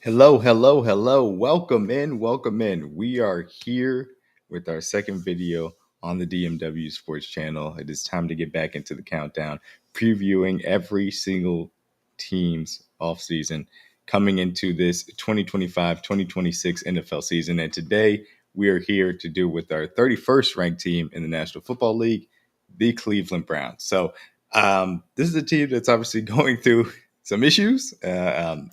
Hello, hello, hello. Welcome in, welcome in. We are here with our second video on the DMW Sports channel. It is time to get back into the countdown, previewing every single team's offseason coming into this 2025-2026 NFL season. And today we are here to do with our 31st ranked team in the National Football League, the Cleveland Browns. This is a team that's obviously going through some issues,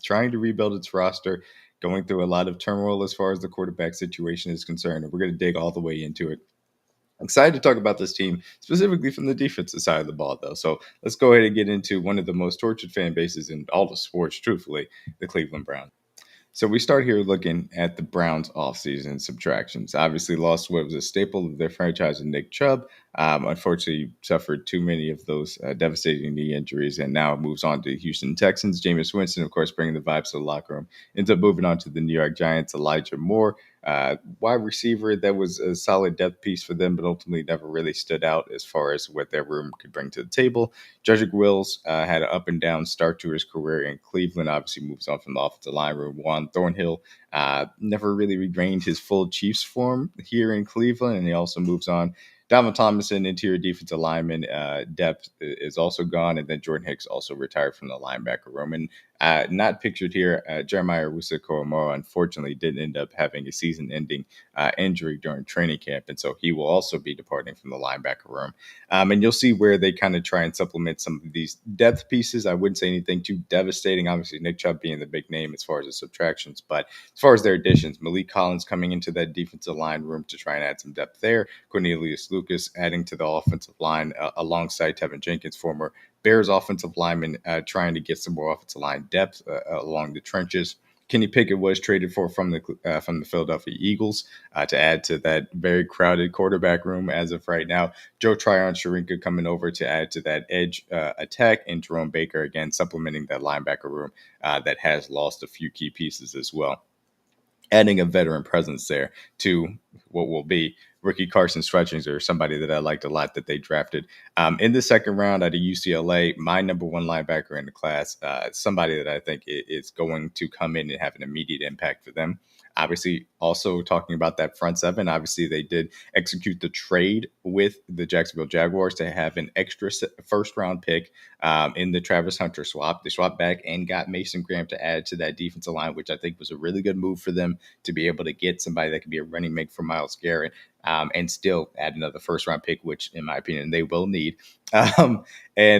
trying to rebuild its roster, going through a lot of turmoil as far as the quarterback situation is concerned. And we're going to dig all the way into it. I'm excited to talk about this team, specifically from the defensive side of the ball, though. So let's go ahead and get into one of the most tortured fan bases in all of sports, truthfully, the Cleveland Browns. So we start here looking at the Browns offseason subtractions. Obviously lost what was a staple of their franchise in Nick Chubb. Unfortunately, suffered too many of those devastating knee injuries and now moves on to Houston Texans. Jameis Winston, of course, bringing the vibes to the locker room. Ends up moving on to the New York Giants. Elijah Moore, wide receiver that was a solid depth piece for them, but ultimately never really stood out as far as what their room could bring to the table. Jedrick Wills had an up and down start to his career in Cleveland. Obviously moves on from the offensive line room. Juan Thornhill never really regained his full Chiefs form here in Cleveland, and he also moves on. Dalvin Tomlinson, interior defensive lineman, depth is also gone, and then Jordan Hicks also retired from the linebacker room. And not pictured here, Jeremiah Owusu-Koramoah unfortunately did end up having a season-ending injury during training camp, and so he will also be departing from the linebacker room. And you'll see where they kind of try and supplement some of these depth pieces. I wouldn't say anything too devastating. Obviously, Nick Chubb being the big name as far as the subtractions, but as far as their additions, Malik Collins coming into that defensive line room to try and add some depth there. Cornelius Lucas adding to the offensive line alongside Tevin Jenkins, former Bears offensive lineman, trying to get some more offensive line depth along the trenches. Kenny Pickett was traded for from the Philadelphia Eagles to add to that very crowded quarterback room as of right now. Joe Tryon-Shoyinka coming over to add to that edge attack, and Jerome Baker again supplementing that linebacker room that has lost a few key pieces as well. Adding a veteran presence there to what will be Ricky Carson-Stretchings, or somebody that I liked a lot that they drafted in the second round out of UCLA, my number one linebacker in the class, somebody that I think is going to come in and have an immediate impact for them. Obviously, also talking about that front seven, obviously they did execute the trade with the Jacksonville Jaguars to have an extra first-round pick in the Travis Hunter swap. They swapped back and got Mason Graham to add to that defensive line, which I think was a really good move for them to be able to get somebody that could be a running mate for Myles Garrett. And still add another first-round pick, which, in my opinion, they will need. And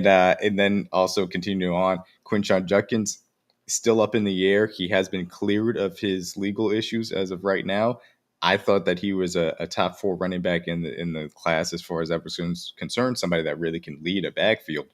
then also continue on, Quinshon Judkins still up in the air. He has been cleared of his legal issues as of right now. I thought that he was a top four running back in the class as far as that was concerned, somebody that really can lead a backfield.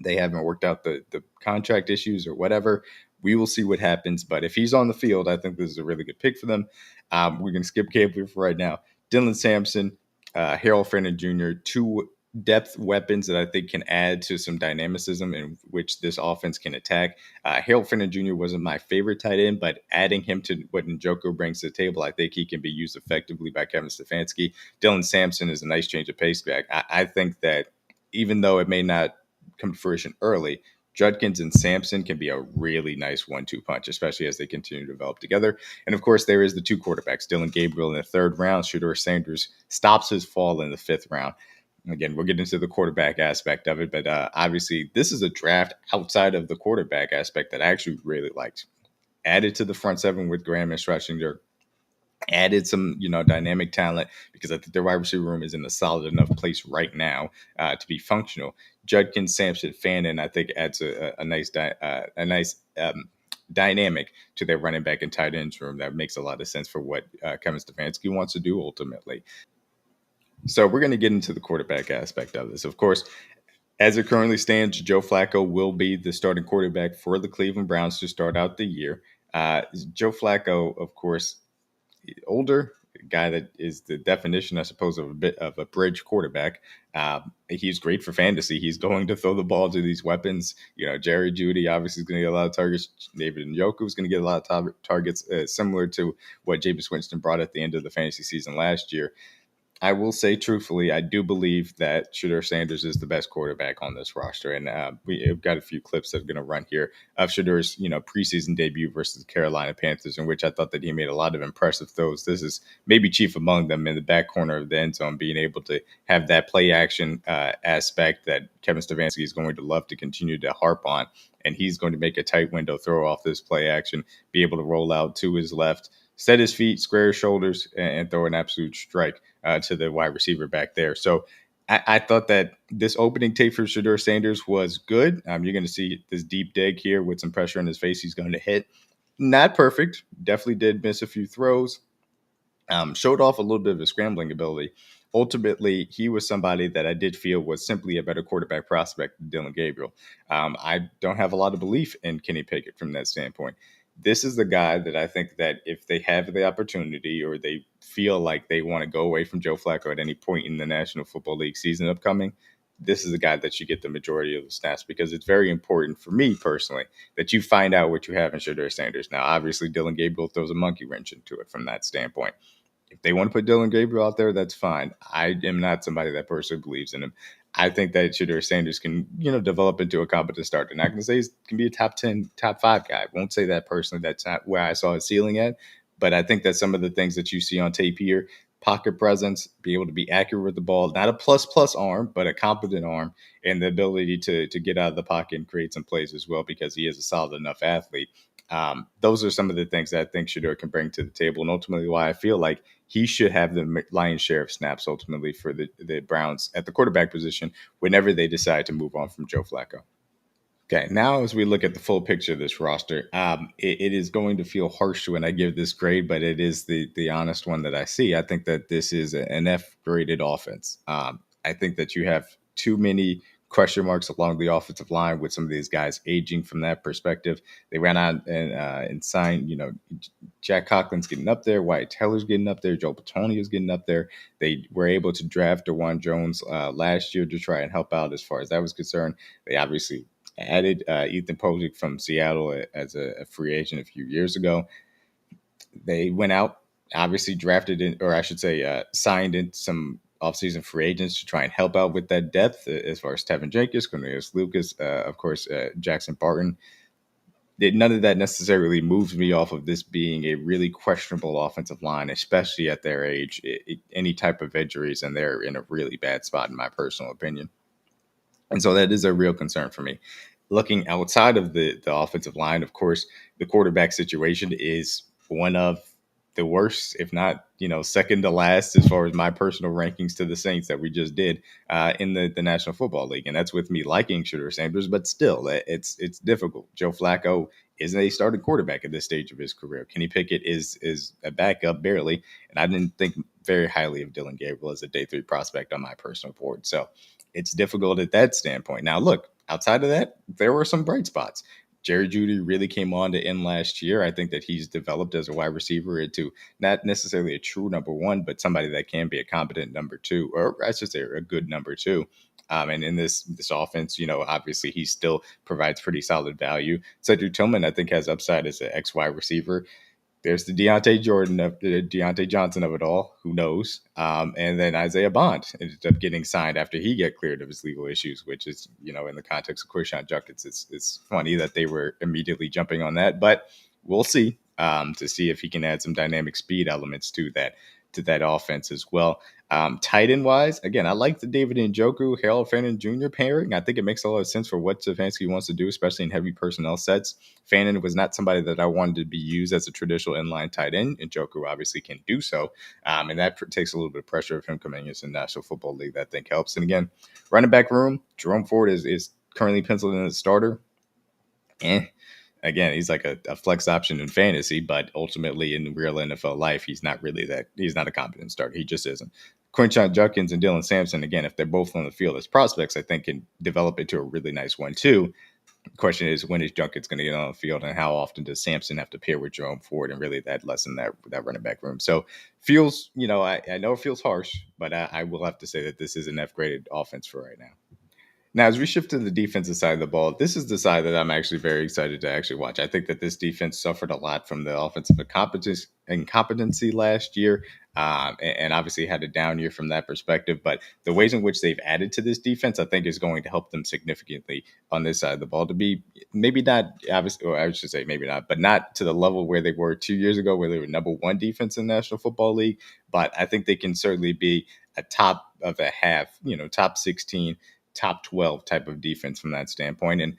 They haven't worked out the contract issues or whatever. We will see what happens. But if he's on the field, I think this is a really good pick for them. We're going to skip Gabriel for right now. Dylan Sampson, Harold Freeman Jr., two depth weapons that I think can add to some dynamicism in which this offense can attack. Harold Freeman Jr. wasn't my favorite tight end, but adding him to what Njoku brings to the table, I think he can be used effectively by Kevin Stefanski. Dylan Sampson is a nice change of pace back. I think that even though it may not come to fruition early, Judkins and Sampson can be a really nice 1-2 punch, especially as they continue to develop together. And of course, there is the two quarterbacks, Dylan Gabriel in the third round. Shedeur Sanders stops his fall in the fifth round. Again, we'll get into the quarterback aspect of it, but obviously this is a draft outside of the quarterback aspect that I actually really liked. Added to the front seven with Graham and Stretchinger, added some, dynamic talent, because I think the wide receiver room is in a solid enough place right now to be functional. Judkins, Sampson, Fannin, I think adds a nice dynamic to their running back and tight ends room that makes a lot of sense for what Kevin Stefanski wants to do ultimately. So we're going to get into the quarterback aspect of this. Of course, as it currently stands, Joe Flacco will be the starting quarterback for the Cleveland Browns to start out the year. Joe Flacco, of course, older guy that is the definition, I suppose, of a bit of a bridge quarterback. He's great for fantasy. He's going to throw the ball to these weapons. Jerry Jeudy obviously is going to get a lot of targets. David Njoku is going to get a lot of targets, similar to what Jameis Winston brought at the end of the fantasy season last year. I will say truthfully, I do believe that Shedeur Sanders is the best quarterback on this roster, and we've got a few clips that are going to run here of Shedeur's, preseason debut versus the Carolina Panthers, in which I thought that he made a lot of impressive throws. This is maybe chief among them in the back corner of the end zone, being able to have that play action aspect that Kevin Stefanski is going to love to continue to harp on, and he's going to make a tight window throw off this play action, be able to roll out to his left, set his feet, square his shoulders, and throw an absolute strike to the wide receiver back there. So I thought that this opening tape for Shedeur Sanders was good. You're going to see this deep dig here with some pressure in his face. He's going to hit. Not perfect. Definitely did miss a few throws. Showed off a little bit of his scrambling ability. Ultimately, he was somebody that I did feel was simply a better quarterback prospect than Dillon Gabriel. I don't have a lot of belief in Kenny Pickett from that standpoint. This is the guy that I think that if they have the opportunity or they feel like they want to go away from Joe Flacco at any point in the National Football League season upcoming, this is the guy that you get the majority of the snaps, because it's very important for me personally that you find out what you have in Shedeur Sanders. Now, obviously, Dillon Gabriel throws a monkey wrench into it from that standpoint. If they want to put Dillon Gabriel out there, that's fine. I am not somebody that personally believes in him. I think that Shedeur Sanders can, develop into a competent starter. Not going to say he can be a top 10, top 5 guy. I won't say that personally. That's not where I saw his ceiling at. But I think that some of the things that you see on tape here, pocket presence, be able to be accurate with the ball, not a plus arm, but a competent arm, and the ability to get out of the pocket and create some plays as well, because he is a solid enough athlete. Those are some of the things that I think Shedeur can bring to the table, and ultimately why I feel like he should have the lion's share of snaps ultimately for the Browns at the quarterback position whenever they decide to move on from Joe Flacco. Okay, now as we look at the full picture of this roster, it is going to feel harsh when I give this grade, but it is the honest one that I see. I think that this is an F graded offense. I think that you have too many question marks along the offensive line with some of these guys aging from that perspective. They ran out and signed, Jack Cochran's getting up there, Wyatt Teller's getting up there, Joe Patonio's getting up there. They were able to draft DeJuan Jones last year to try and help out as far as that was concerned. They obviously added Ethan Posick from Seattle as a free agent a few years ago. They went out, obviously drafted in, or I should say, signed in some offseason free agents to try and help out with that depth as far as Tevin Jenkins, Cornelius Lucas, of course, Jackson Barton. None of that necessarily moves me off of this being a really questionable offensive line, especially at their age. Any type of injuries, and they're in a really bad spot, in my personal opinion. And so that is a real concern for me. Looking outside of the offensive line, of course, the quarterback situation is one of the worst, if not, second to last as far as my personal rankings to the Saints that we just did in the National Football League. And that's with me liking Shedeur Sanders, but still, it's difficult. Joe Flacco isn't a starting quarterback at this stage of his career. Kenny Pickett is a backup barely, and I didn't think very highly of Dillon Gabriel as a day 3 prospect on my personal board. So it's difficult at that standpoint. Now, look, outside of that, there were some bright spots. Jerry Jeudy really came on to end last year. I think that he's developed as a wide receiver into not necessarily a true number 1, but somebody that can be a competent number 2, or I should say a good number 2. And in this offense, obviously he still provides pretty solid value. Cedric Tillman, I think, has upside as an X wide receiver. There's the Deontay Johnson of it all. Who knows? And then Isaiah Bond ended up getting signed after he got cleared of his legal issues, which is, in the context of Quinshon Judkins, it's funny that they were immediately jumping on that. But we'll see to see if he can add some dynamic speed elements to that offense as well. Tight end wise, again, I like the David Njoku, Harold Fannin Jr. pairing. I think it makes a lot of sense for what Stefanski wants to do, especially in heavy personnel sets. Fannin was not somebody that I wanted to be used as a traditional inline tight end. Njoku obviously can do so, and that takes a little bit of pressure of him coming into the National Football League. That I think helps. And again, running back room, Jerome Ford is currently penciled in as a starter. Again, he's like a flex option in fantasy, but ultimately in real NFL life, he's not a competent starter. He just isn't. Quinshon Judkins and Dylan Sampson, again, if they're both on the field as prospects, I think can develop into a really nice 1-2. The question is, when is Judkins going to get on the field, and how often does Sampson have to pair with Jerome Ford and really that lessen that running back room? So feels, I know it feels harsh, but I will have to say that this is an F-graded offense for right now. Now, as we shift to the defensive side of the ball, this is the side that I'm actually very excited to actually watch. I think that this defense suffered a lot from the offensive incompetency last year, and obviously had a down year from that perspective. But the ways in which they've added to this defense, I think, is going to help them significantly on this side of the ball to be maybe not, obviously, or I should say maybe not, but not to the level where they were 2 years ago, where they were number one defense in the National Football League. But I think they can certainly be a top of a half, top 16, top 12 type of defense from that standpoint. And,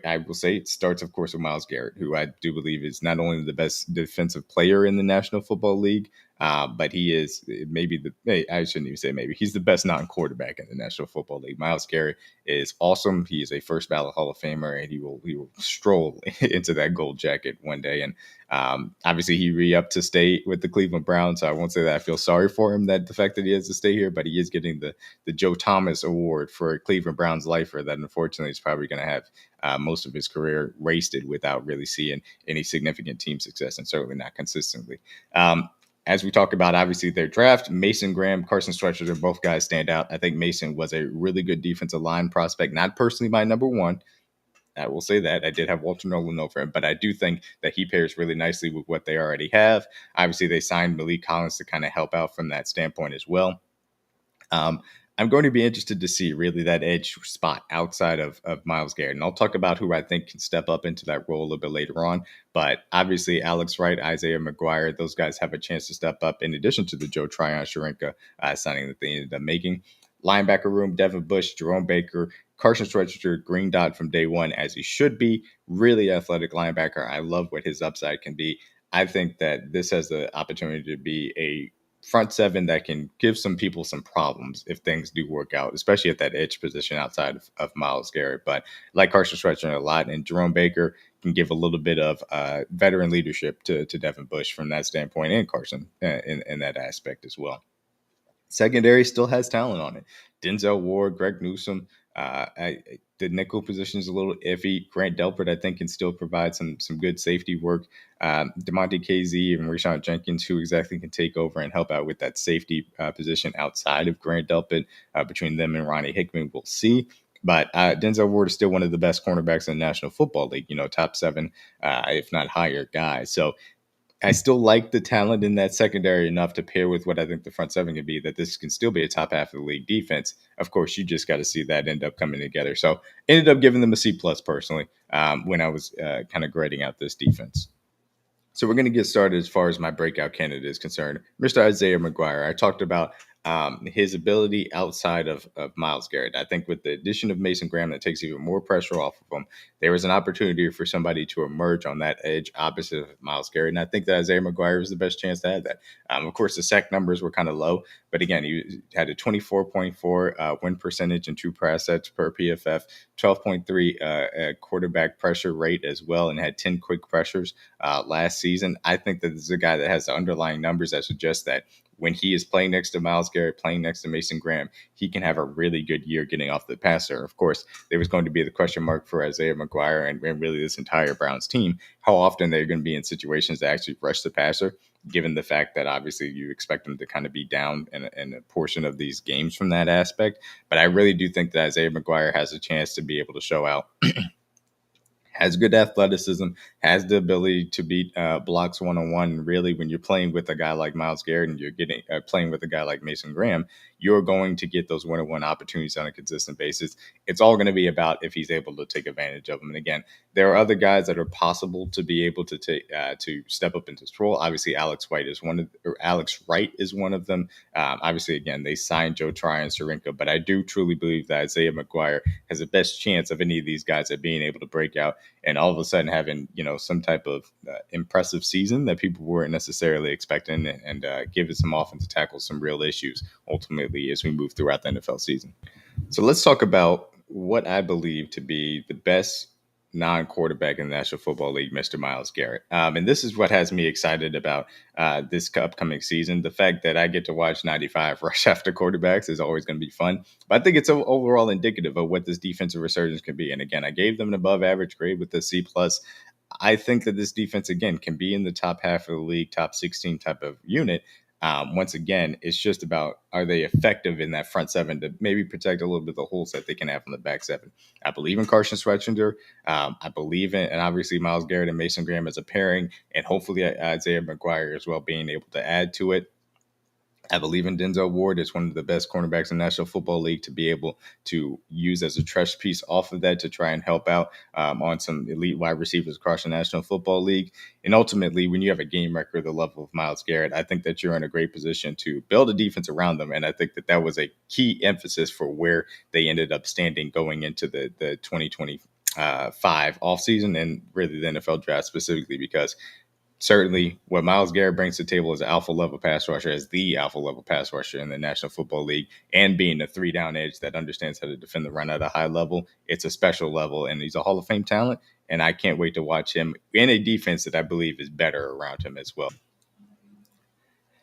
I will say it starts, of course, with Myles Garrett, who I do believe is not only the best defensive player in the National Football League, but he is I shouldn't even say maybe, he's the best non-quarterback in the National Football League. Myles Garrett is awesome. He is a first ballot Hall of Famer, and he will stroll into that gold jacket one day. And obviously, he re-upped to stay with the Cleveland Browns. So I won't say that I feel sorry for him, that the fact that he has to stay here, but he is getting the Joe Thomas Award for a Cleveland Browns lifer that unfortunately is probably going to have most of his career wasted without really seeing any significant team success, and certainly not consistently. As we talk about, obviously, their draft, Mason Graham, Carson Stretcher, they're both guys stand out. I think Mason was a really good defensive line prospect, not personally my number one. I will say that I did have Walter Nolan over him, but I do think that he pairs really nicely with what they already have. Obviously, they signed Malik Collins to kind of help out from that standpoint as well. I'm going to be interested to see really that edge spot outside of Myles Garrett. And I'll talk about who I think can step up into that role a little bit later on. But obviously, Alex Wright, Isaiah McGuire, those guys have a chance to step up in addition to the Joe Tryon-Sharinka signing that they ended up making. Linebacker room, Devin Bush, Jerome Baker, Carson Stretcher, green dot from day one, as he should be. Really athletic linebacker. I love what his upside can be. I think that this has the opportunity to be a front seven that can give some people some problems if things do work out, especially at that edge position outside of Myles Garrett. But like Carson Stretcher a lot, and Jerome Baker can give a little bit of veteran leadership to Devin Bush from that standpoint, and Carson in that aspect as well. Secondary still has talent on it. Denzel Ward, Greg Newsome. The nickel position is a little iffy. Grant Delpit, I think, can still provide some good safety work. DeMonte KZ and Rashawn Jenkins, who exactly can take over and help out with that safety position outside of Grant Delpit. Between them and Ronnie Hickman, we'll see. But Denzel Ward is still one of the best cornerbacks in the National Football League, top 7, if not higher guys. So I still like the talent in that secondary enough to pair with what I think the front seven can be, that this can still be a top half of the league defense. Of course, you just got to see that end up coming together. So ended up giving them a C+ personally when I was kind of grading out this defense. So we're going to get started as far as my breakout candidate is concerned. Mr. Isaiah McGuire, I talked about his ability outside of Myles Garrett. I think with the addition of Mason Graham, that takes even more pressure off of him. There was an opportunity for somebody to emerge on that edge opposite of Myles Garrett. And I think that Isaiah McGuire was the best chance to have that. Of course, the sack numbers were kind of low, but again, he had a 24.4 win percentage and 2 pass sets per PFF, 12.3 quarterback pressure rate as well, and had 10 quick pressures last season. I think that this is a guy that has the underlying numbers that suggest that when he is playing next to Myles Garrett, playing next to Mason Graham, he can have a really good year getting off the passer. Of course, there was going to be the question mark for Isaiah McGuire and really this entire Browns team, how often they're going to be in situations to actually rush the passer, given the fact that obviously you expect them to kind of be down in a portion of these games from that aspect. But I really do think that Isaiah McGuire has a chance to be able to show out. Has good athleticism, has the ability to beat blocks one-on-one. Really, when you're playing with a guy like Myles Garrett and you're getting playing with a guy like Mason Graham, you're going to get those one-on-one opportunities on a consistent basis. It's all going to be about if he's able to take advantage of them. And again, there are other guys that are possible to be able to take to step up into this role. Obviously, Alex Wright is one of them. Obviously, again, they signed Joe Tryon-Sharinka, but I do truly believe that Isaiah McGuire has the best chance of any of these guys at being able to break out and all of a sudden having, some type of impressive season that people weren't necessarily expecting, and giving some offensive tackles some real issues ultimately as we move throughout the NFL season. So let's talk about what I believe to be the best non-quarterback in the National Football League, Mr. Myles Garrett. And this is what has me excited about this upcoming season. The fact that I get to watch 95 rush after quarterbacks is always going to be fun. But I think it's overall indicative of what this defensive resurgence can be. And again, I gave them an above average grade with the C+. I think that this defense, again, can be in the top half of the league, top 16 type of unit. Once again, it's just about, are they effective in that front seven to maybe protect a little bit of the holes that they can have on the back seven. I believe in Carson Schwarzenegger. I believe in, and obviously Myles Garrett and Mason Graham as a pairing, and hopefully Isaiah McGuire as well being able to add to it. I believe in Denzel Ward as one of the best cornerbacks in the National Football League to be able to use as a trust piece off of that to try and help out on some elite wide receivers across the National Football League. And ultimately, when you have a game record the level of Myles Garrett, I think that you're in a great position to build a defense around them. And I think that that was a key emphasis for where they ended up standing going into the 2025 offseason and really the NFL draft specifically, because certainly what Myles Garrett brings to the table as an alpha level pass rusher, as the alpha level pass rusher in the National Football League, and being a 3-down edge that understands how to defend the run at a high level. It's a special level, and he's a Hall of Fame talent. And I can't wait to watch him in a defense that I believe is better around him as well.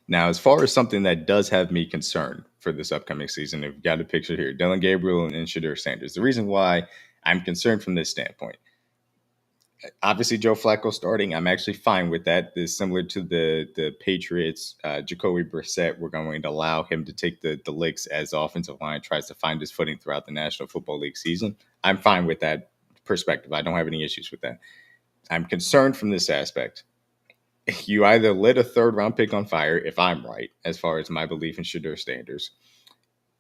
Now, as far as something that does have me concerned for this upcoming season, if you've got a picture here, Dillon Gabriel and Shedeur Sanders. The reason why I'm concerned from this standpoint, obviously, Joe Flacco starting, I'm actually fine with that. This is similar to the Patriots. Jacoby Brissett, we're going to allow him to take the licks as the offensive line tries to find his footing throughout the National Football League season. I'm fine with that perspective. I don't have any issues with that. I'm concerned from this aspect. You either lit a third-round pick on fire, if I'm right, as far as my belief in Shedeur Sanders.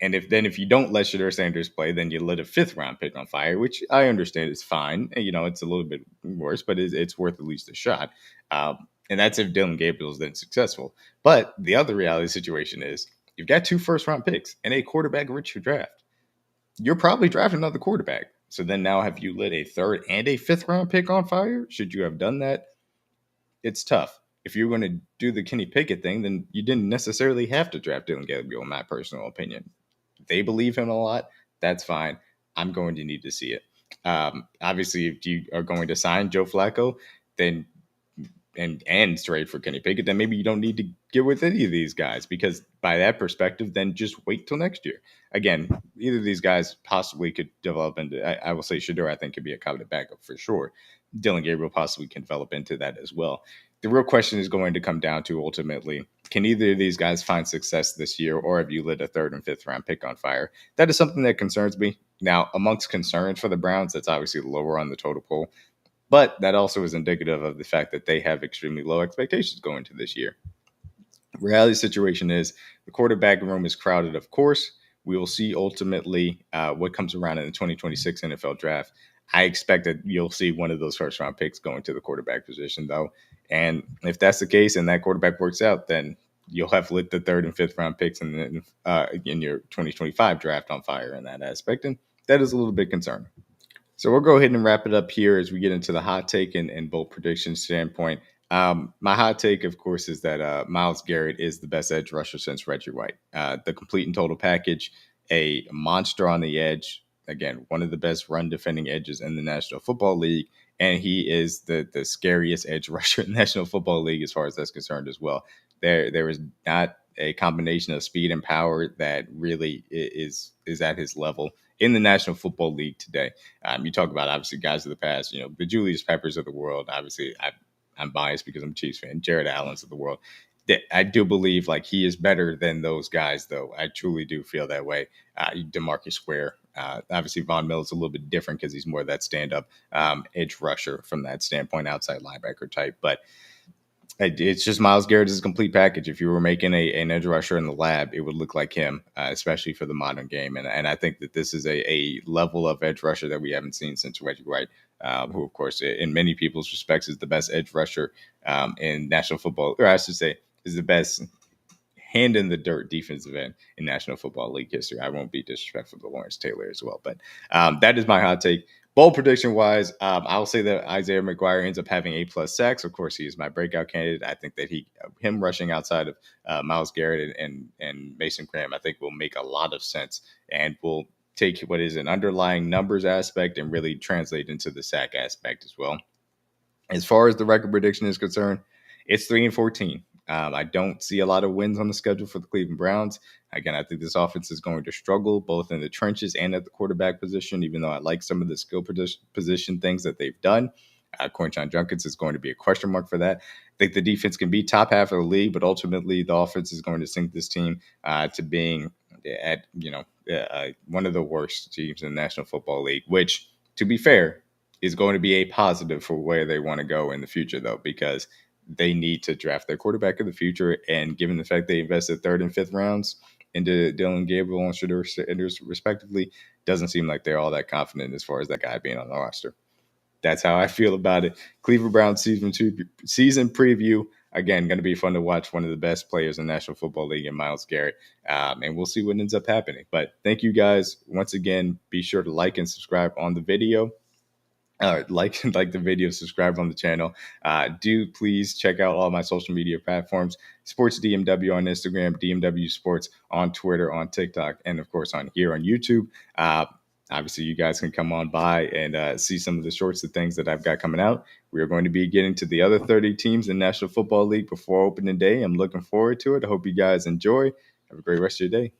And if you don't let Shedeur Sanders play, then you lit a 5th-round pick on fire, which I understand is fine. You know, it's a little bit worse, but it's worth at least a shot. And that's if Dillon Gabriel is then successful. But the other reality situation is you've got 2 first-round picks and a quarterback-rich draft. You're probably drafting another quarterback. So then now have you lit a 3rd and a 5th-round pick on fire? Should you have done that? It's tough. If you're going to do the Kenny Pickett thing, then you didn't necessarily have to draft Dillon Gabriel, in my personal opinion. They believe him a lot. That's fine. I'm going to need to see it. Obviously, if you are going to sign Joe Flacco, then and trade for Kenny Pickett, then maybe you don't need to get with any of these guys, because by that perspective, then just wait till next year. Again, either of these guys possibly could develop into, I will say Shedeur, I think, could be a cabinet backup for sure. Dillon Gabriel possibly can develop into that as well. The real question is going to come down to ultimately, can either of these guys find success this year, or have you lit a 3rd and 5th-round pick on fire? That is something that concerns me. Now, amongst concerns for the Browns, that's obviously lower on the total poll, but that also is indicative of the fact that they have extremely low expectations going into this year. Reality situation is the quarterback room is crowded, of course. We will see ultimately what comes around in the 2026 NFL draft. I expect that you'll see one of those first-round picks going to the quarterback position, though. And if that's the case and that quarterback works out, then you'll have lit the 3rd and 5th-round picks in your 2025 draft on fire in that aspect. And that is a little bit concerning. So we'll go ahead and wrap it up here as we get into the hot take and bold prediction standpoint. My hot take, of course, is that Myles Garrett is the best edge rusher since Reggie White. The complete and total package, a monster on the edge. Again, one of the best run defending edges in the National Football League. And he is the scariest edge rusher in the National Football League as far as that's concerned as well. There is not a combination of speed and power that really is at his level in the National Football League today. You talk about, obviously, guys of the past, the Julius Peppers of the world. Obviously, I'm biased because I'm a Chiefs fan. Jared Allen's of the world. I do believe like he is better than those guys, though. I truly do feel that way. DeMarcus Ware. Obviously, Von Miller's a little bit different because he's more of that stand-up edge rusher from that standpoint, outside linebacker type. But it's just Myles Garrett is a complete package. If you were making an edge rusher in the lab, it would look like him, especially for the modern game. And I think that this is a level of edge rusher that we haven't seen since Reggie White, who, of course, in many people's respects, is the best edge rusher in National Football, or I should say, is the best hand in the dirt defensive end in National Football League history. I won't be disrespectful to Lawrence Taylor as well, but that is my hot take. Bold prediction wise, I'll say that Isaiah McGuire ends up having A+ sacks. Of course, he is my breakout candidate. I think that him rushing outside of Myles Garrett and Mason Graham, I think will make a lot of sense and will take what is an underlying numbers aspect and really translate into the sack aspect as well. As far as the record prediction is concerned, it's 3-14. I don't see a lot of wins on the schedule for the Cleveland Browns. Again, I think this offense is going to struggle both in the trenches and at the quarterback position, even though I like some of the skill position things that they've done. Quinton Junkins is going to be a question mark for that. I think the defense can be top half of the league, but ultimately the offense is going to sink this team to being at one of the worst teams in the National Football League, which, to be fair, is going to be a positive for where they want to go in the future, though, because they need to draft their quarterback of the future. And given the fact they invested third and fifth rounds into Dillion, Gabriel, and Shedeur, respectively, doesn't seem like they're all that confident as far as that guy being on the roster. That's how I feel about it. Cleveland Browns season preview. Again, going to be fun to watch one of the best players in the National Football League in Myles Garrett. And we'll see what ends up happening. But thank you guys. Once again, be sure to like and subscribe on the video. Like the video, subscribe on the channel. Do please check out all my social media platforms: Sports DMW on Instagram, DMW Sports on Twitter, on TikTok, and of course on here on YouTube. Obviously, you guys can come on by and see some of the shorts of things that I've got coming out. We are going to be getting to the other 30 teams in the National Football League before opening day. I'm looking forward to it. I hope you guys enjoy. Have a great rest of your day.